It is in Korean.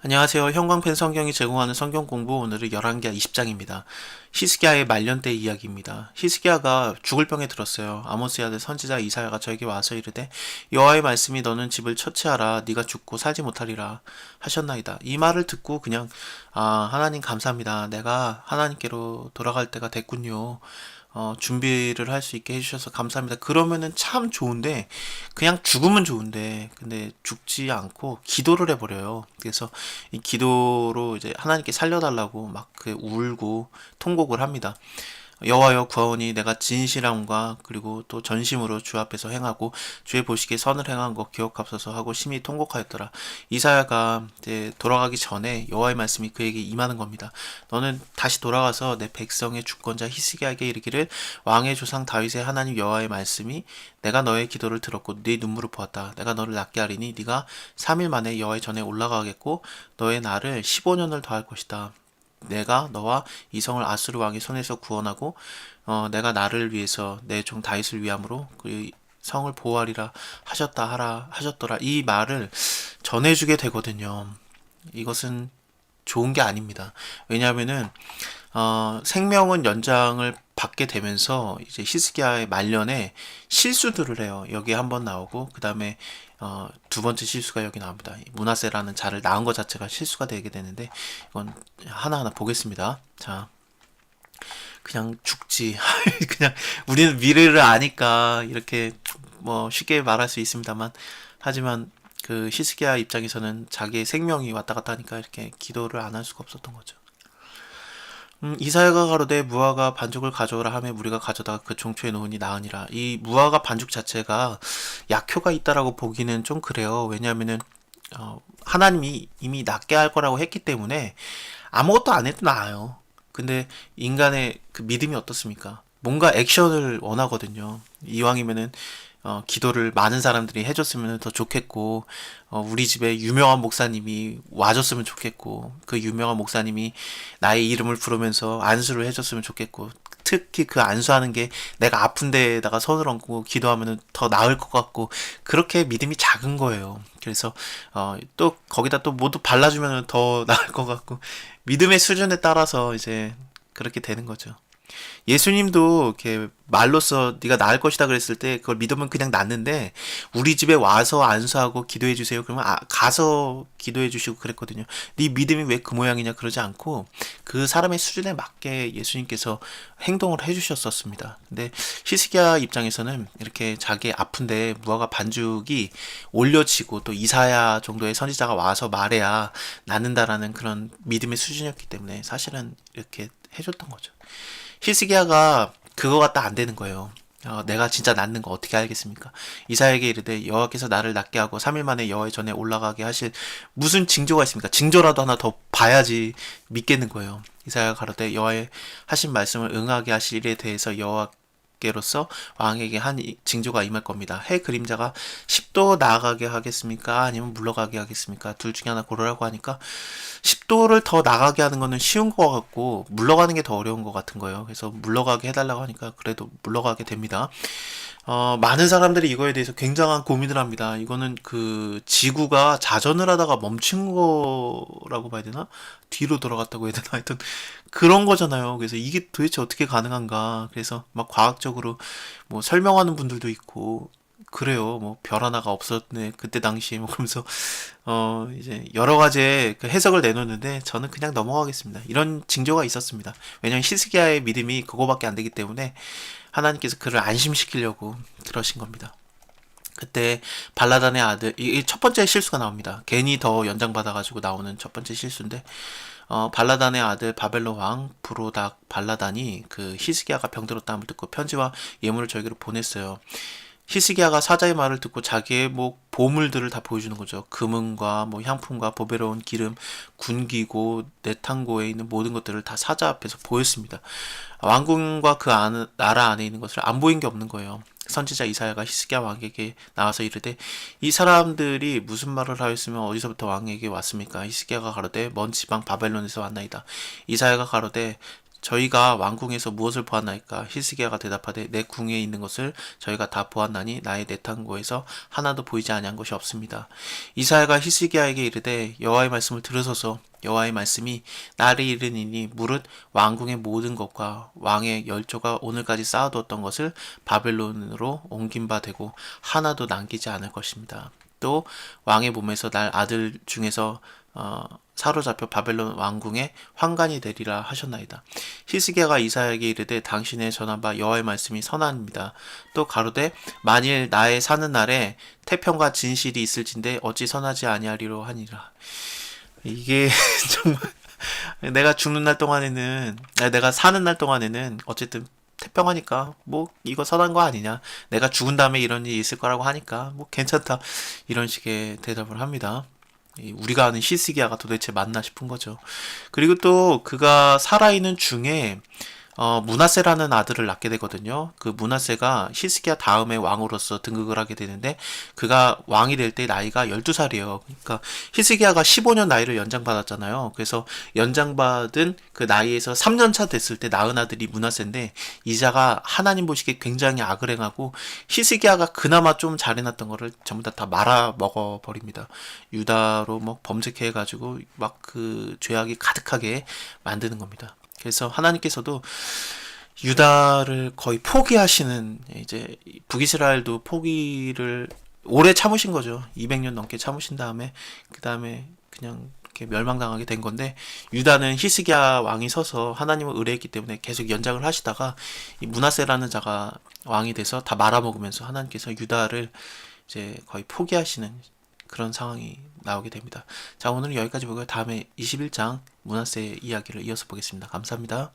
안녕하세요. 형광펜 성경이 제공하는 성경 공부 오늘은 열왕기하 20장입니다. 히스기야의 말년 때 이야기입니다. 히스기야가 죽을 병에 들었어요. 아모스의 아들 선지자 이사야가 저에게 와서 이르되 여호와의 말씀이 너는 집을 처치하라 네가 죽고 살지 못하리라 하셨나이다. 이 말을 듣고 그냥 하나님 감사합니다. 내가 하나님께로 돌아갈 때가 됐군요. 준비를 할 수 있게 해주셔서 감사합니다. 그러면은 참 좋은데, 그냥 죽으면 좋은데, 근데 죽지 않고 기도를 해버려요. 그래서 이 기도로 이제 하나님께 살려달라고 막 그 울고 통곡을 합니다. 여호와여 구하오니 내가 진실함과 그리고 또 전심으로 주 앞에서 행하고 주의 보시기에 선을 행한 것 기억하소서 하고 심히 통곡하였더라. 이사야가 이제 돌아가기 전에 여호와의 말씀이 그에게 임하는 겁니다. 너는 다시 돌아가서 내 백성의 주권자 히스기야에게 이르기를 왕의 조상 다윗의 하나님 여호와의 말씀이 내가 너의 기도를 들었고 네 눈물을 보았다. 내가 너를 낫게 하리니 네가 3일 만에 여호와의 전에 올라가겠고 너의 날을 15년을 더할 것이다. 내가 너와 이성을 아수르 왕의 손에서 구원하고 내가 나를 위해서 내 종 다윗을 위함으로 그 성을 보호하리라 하셨더라. 이 말을 전해주게 되거든요. 이것은 좋은 게 아닙니다. 왜냐하면은 생명은 연장을 받게 되면서 이제 히스기야의 말년에 실수들을 해요. 여기 한번 나오고 그 다음에 두 번째 실수가 여기 나옵니다. 문하세라는 자를 낳은 것 자체가 실수가 되게 되는데 이건 하나하나 보겠습니다. 자, 그냥 죽지. 그냥 우리는 미래를 아니까 이렇게 뭐 쉽게 말할 수 있습니다만 하지만 그 히스기야 입장에서는 자기의 생명이 왔다 갔다 하니까 이렇게 기도를 안 할 수가 없었던 거죠. 이사야가 가로되 무화과 반죽을 가져오라 하며 무리가 가져다가 그 종초에 놓으니 나으니라. 이 무화과 반죽 자체가 약효가 있다라고 보기는 좀 그래요. 왜냐하면은 하나님이 이미 낫게 할 거라고 했기 때문에 아무것도 안 해도 나아요. 근데 인간의 그 믿음이 어떻습니까? 뭔가 액션을 원하거든요. 이왕이면은 기도를 많은 사람들이 해줬으면 더 좋겠고, 우리 집에 유명한 목사님이 와줬으면 좋겠고, 그 유명한 목사님이 나의 이름을 부르면서 안수를 해줬으면 좋겠고, 특히 그 안수하는 게 내가 아픈 데에다가 손을 얹고 기도하면 더 나을 것 같고, 그렇게 믿음이 작은 거예요. 그래서, 또 거기다 또 모두 발라주면 더 나을 것 같고, 믿음의 수준에 따라서 이제 그렇게 되는 거죠. 예수님도 이렇게 말로써 네가 나을 것이다 그랬을 때 그걸 믿으면 그냥 낫는데 우리 집에 와서 안수하고 기도해 주세요. 그러면 가서 기도해 주시고 그랬거든요. 네 믿음이 왜 그 모양이냐 그러지 않고 그 사람의 수준에 맞게 예수님께서 행동을 해 주셨었습니다. 근데 히스기야 입장에서는 이렇게 자기 아픈데 무화과 반죽이 올려지고 또 이사야 정도의 선지자가 와서 말해야 낫는다라는 그런 믿음의 수준이었기 때문에 사실은 이렇게 해줬던 거죠. 히스기야가 그거 갖다 안 되는 거예요. 내가 진짜 낫는 거 어떻게 알겠습니까? 이사야에게 이르되 여호와께서 나를 낫게 하고 3일 만에 여호와의 전에 올라가게 하실 무슨 징조가 있습니까? 징조라도 하나 더 봐야지 믿겠는 거예요. 이사야가 가로되 여호와의 하신 말씀을 응하게 하실 일에 대해서 여호와께로서 왕에게 한 징조가 임할 겁니다. 해 그림자가 10도 나아가게 하겠습니까? 아니면 물러가게 하겠습니까? 둘 중에 하나 고르라고 하니까 10도를 더 나가게 하는 거는 쉬운 것 같고 물러가는 게 더 어려운 것 같은 거예요. 그래서 물러가게 해달라고 하니까 그래도 물러가게 됩니다. 많은 사람들이 이거에 대해서 굉장한 고민을 합니다. 이거는 그 지구가 자전을 하다가 멈춘 거라고 봐야 되나? 뒤로 돌아갔다고 해야 되나? 하여튼 그런 거잖아요. 그래서 이게 도대체 어떻게 가능한가? 그래서 막 과학적으로 뭐 설명하는 분들도 있고 그래요. 뭐 별 하나가 없었네. 그때 당시에 뭐 그러면서 이제 여러 가지의 그 해석을 내놓는데 저는 그냥 넘어가겠습니다. 이런 징조가 있었습니다. 왜냐하면 히스기야의 믿음이 그거밖에 안 되기 때문에 하나님께서 그를 안심시키려고 그러신 겁니다. 그때 발라단의 아들 이 첫 번째 실수가 나옵니다. 괜히 더 연장받아가지고 나오는 첫 번째 실수인데 발라단의 아들 바벨론 왕 브로닥 발라단이 그 히스기야가 병들었다는 걸 듣고 편지와 예물을 저에게로 보냈어요. 히스기야가 사자의 말을 듣고 자기의 뭐 보물들을 다 보여주는 거죠. 금은과 뭐 향품과 보배로운 기름, 군기고 내탕고에 있는 모든 것들을 다 사자 앞에서 보였습니다. 왕궁과 그 나라 안에 있는 것을 안 보인 게 없는 거예요. 선지자 이사야가 히스기야 왕에게 나와서 이르되 이 사람들이 무슨 말을 하였으면 어디서부터 왕에게 왔습니까? 히스기야가 가로되 먼 지방 바벨론에서 왔나이다. 이사야가 가로되 저희가 왕궁에서 무엇을 보았나이까? 히스기야가 대답하되 내 궁에 있는 것을 저희가 다 보았나니 나의 내탄고에서 하나도 보이지 아니한 것이 없습니다. 이사야가 히스기야에게 이르되 여호와의 말씀을 들으소서. 여호와의 말씀이 나를 이르니니 무릇 왕궁의 모든 것과 왕의 열조가 오늘까지 쌓아두었던 것을 바벨론으로 옮긴 바 되고 하나도 남기지 않을 것입니다. 또 왕의 몸에서 날 아들 중에서 사로잡혀 바벨론 왕궁의 환관이 되리라 하셨나이다. 히스기야가 이사야에게 이르되 당신의 전한 바 여호와의 말씀이 선하니이다. 또 가로되 만일 나의 사는 날에 태평과 진실이 있을진데 어찌 선하지 아니하리로 하니라. 이게 정말 내가 죽는 날 동안에는 내가 사는 날 동안에는 어쨌든 태평하니까 뭐 이거 선한 거 아니냐, 내가 죽은 다음에 이런 일이 있을 거라고 하니까 뭐 괜찮다, 이런 식의 대답을 합니다. 우리가 아는 히스기야가 도대체 맞나 싶은 거죠. 그리고 또 그가 살아있는 중에 문하세라는 아들을 낳게 되거든요. 그 문하세가 히스기야 다음에 왕으로서 등극을 하게 되는데 그가 왕이 될 때 나이가 12살이에요. 그러니까 히스기야가 15년 나이를 연장받았잖아요. 그래서 연장받은 그 나이에서 3년 차 됐을 때 낳은 아들이 문하세인데 이자가 하나님 보시기에 굉장히 악을 행하고 히스기야가 그나마 좀 잘해놨던 거를 전부 다 말아 먹어버립니다. 유다로 뭐 범죄케 해가지고 막 그 죄악이 가득하게 만드는 겁니다. 그래서 하나님께서도 유다를 거의 포기하시는, 이제 북이스라엘도 포기를 오래 참으신 거죠. 200년 넘게 참으신 다음에 그 다음에 그냥 이렇게 멸망당하게 된 건데, 유다는 히스기야 왕이 서서 하나님을 의뢰했기 때문에 계속 연장을 하시다가 이 므낫세라는 자가 왕이 돼서 다 말아먹으면서 하나님께서 유다를 이제 거의 포기하시는 그런 상황이 나오게 됩니다. 자, 오늘은 여기까지 보고요. 다음에 21장 므낫세 이야기를 이어서 보겠습니다. 감사합니다.